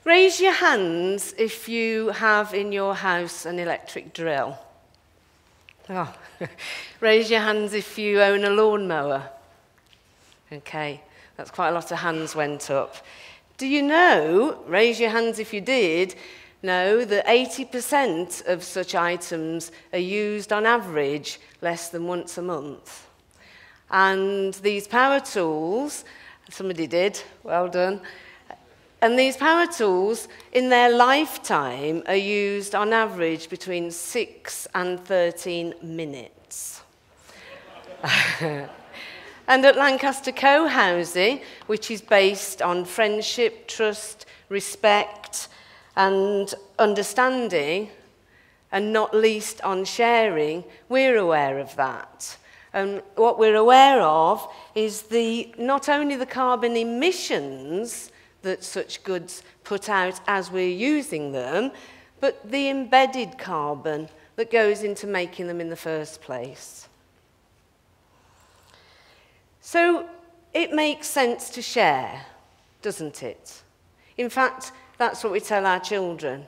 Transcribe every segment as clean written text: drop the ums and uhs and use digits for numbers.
Raise your hands if you have in your house an electric drill. Oh. Raise your hands if you own a lawnmower. Okay, that's quite a lot of hands went up. Do you know, raise your hands if you did, know that 80% of such items are used on average less than once a month? And these power tools, somebody did, well done. And these power tools, in their lifetime, are used on average between 6 and 13 minutes. And at Lancaster Cohousing, which is based on friendship, trust, respect, and understanding, and not least on sharing, we're aware of that. And what we're aware of is not only the carbon emissions that such goods put out as we're using them, but the embedded carbon that goes into making them in the first place. So it makes sense to share, doesn't it? In fact, that's what we tell our children.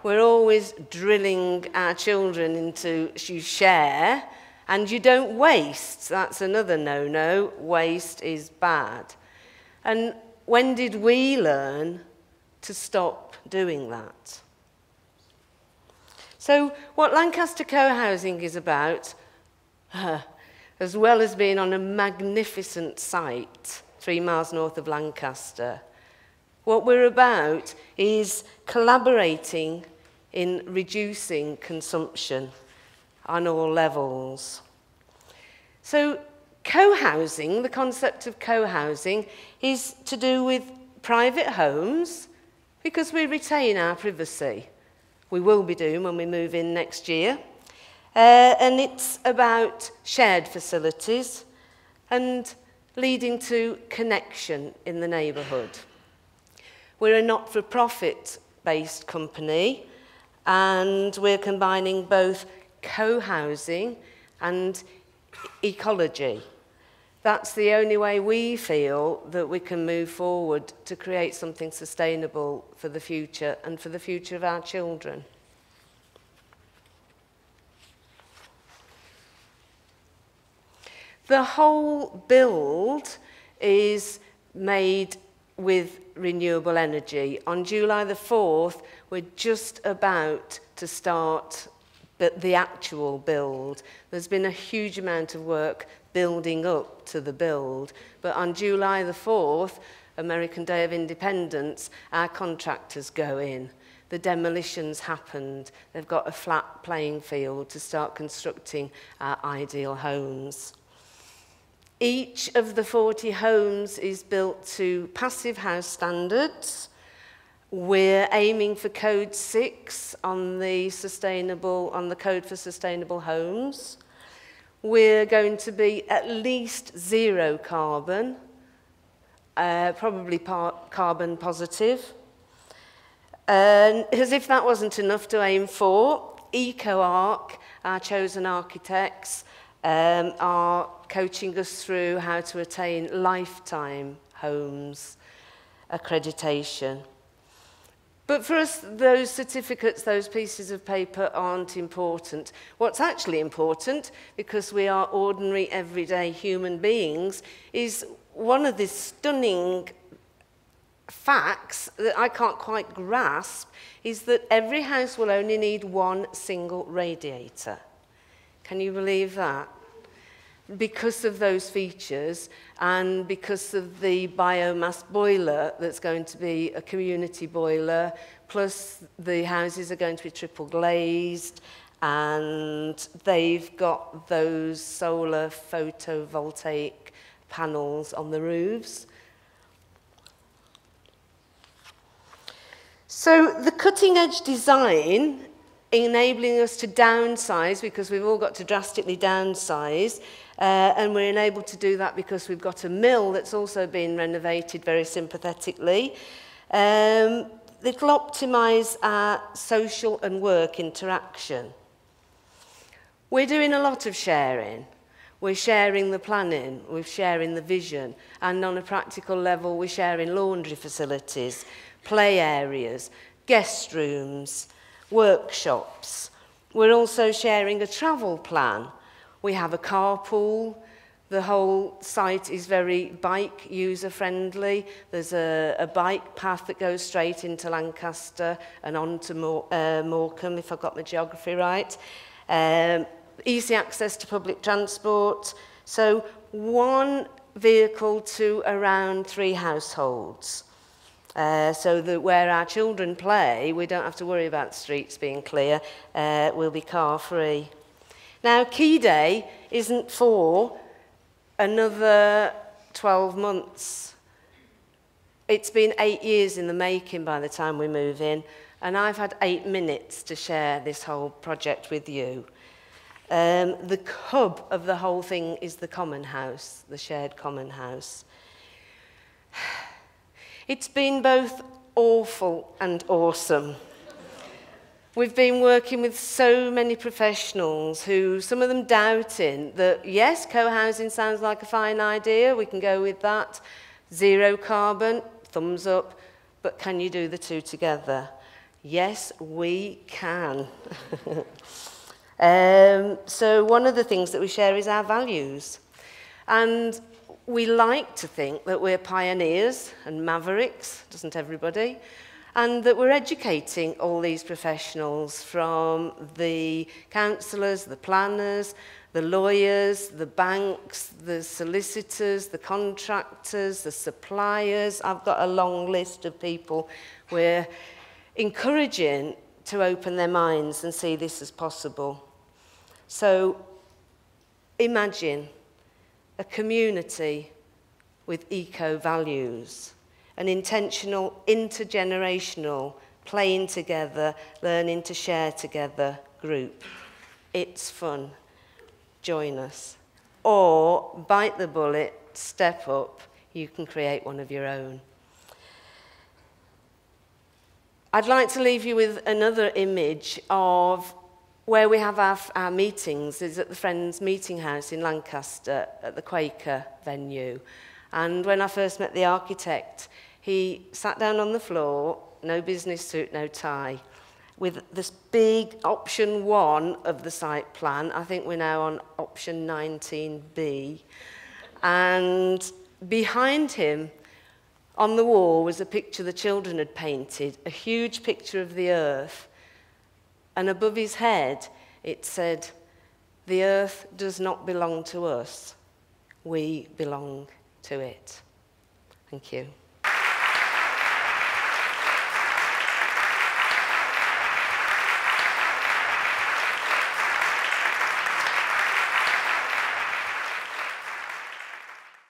We're always drilling our children into you share and you don't waste. That's another no-no. Waste is bad. And when did we learn to stop doing that? So what Lancaster Cohousing is about, as well as being on a magnificent site 3 miles north of Lancaster, what we're about is collaborating in reducing consumption on all levels. So co-housing, the concept of co-housing, is to do with private homes because we retain our privacy. We will be doing when we move in next year. And it's about shared facilities and leading to connection in the neighbourhood. We're a not-for-profit based company and we're combining both co-housing and ecology. That's the only way we feel that we can move forward to create something sustainable for the future and for the future of our children. The whole build is made with renewable energy. On July the 4th, we're just about to start the actual build. There's been a huge amount of work building up to the build, but on July the 4th, American Day of Independence, our contractors go in. The demolitions happened. They've got a flat playing field to start constructing our ideal homes. Each of the 40 homes is built to passive house standards. We're aiming for code 6 on the code for sustainable homes. We're going to be at least 0 carbon, probably carbon positive. As if that wasn't enough to aim for, EcoArc, our chosen architects, are coaching us through how to attain lifetime homes accreditation. But for us, those certificates, those pieces of paper aren't important. What's actually important, because we are ordinary, everyday human beings, is one of the stunning facts that I can't quite grasp, is that every house will only need 1 single radiator. Can you believe that? Because of those features and because of the biomass boiler that's going to be a community boiler, plus the houses are going to be triple glazed and they've got those solar photovoltaic panels on the roofs. So the cutting edge design enabling us to downsize, because we've all got to drastically downsize, and we're enabled to do that because we've got a mill that's also been renovated very sympathetically. It'll optimise our social and work interaction. We're doing a lot of sharing. We're sharing the planning, we're sharing the vision, and on a practical level, we're sharing laundry facilities, play areas, guest rooms, workshops. We're also sharing a travel plan. We have a carpool. The whole site is very bike user-friendly. There's a bike path that goes straight into Lancaster and on to Morecambe, if I've got my geography right. Easy access to public transport. So one vehicle to around 3 households. So that where our children play, we don't have to worry about the streets being clear. We'll be car-free. Now, Key Day isn't for another 12 months. It's been 8 years in the making by the time we move in, and I've had 8 minutes to share this whole project with you. The hub of the whole thing is the common house, the shared common house. It's been both awful and awesome. We've been working with so many professionals who, some of them doubting that, yes, co-housing sounds like a fine idea, we can go with that. Zero carbon, thumbs up, but can you do the two together? Yes, we can. So one of the things that we share is our values. And we like to think that we're pioneers and mavericks, doesn't everybody? And that we're educating all these professionals, from the counsellors, the planners, the lawyers, the banks, the solicitors, the contractors, the suppliers. I've got a long list of people we're encouraging to open their minds and see this as possible. So imagine a community with eco-values, an intentional, intergenerational, playing together, learning to share together group. It's fun. Join us. Or bite the bullet, step up, you can create one of your own. I'd like to leave you with another image of where we have our meetings, is at the Friends Meeting House in Lancaster at the Quaker venue. And when I first met the architect, he sat down on the floor, no business suit, no tie, with this big option 1 of the site plan. I think we're now on option 19B. And behind him, on the wall, was a picture the children had painted, a huge picture of the earth. And above his head, it said, "The earth does not belong to us. We belong to it." Thank you.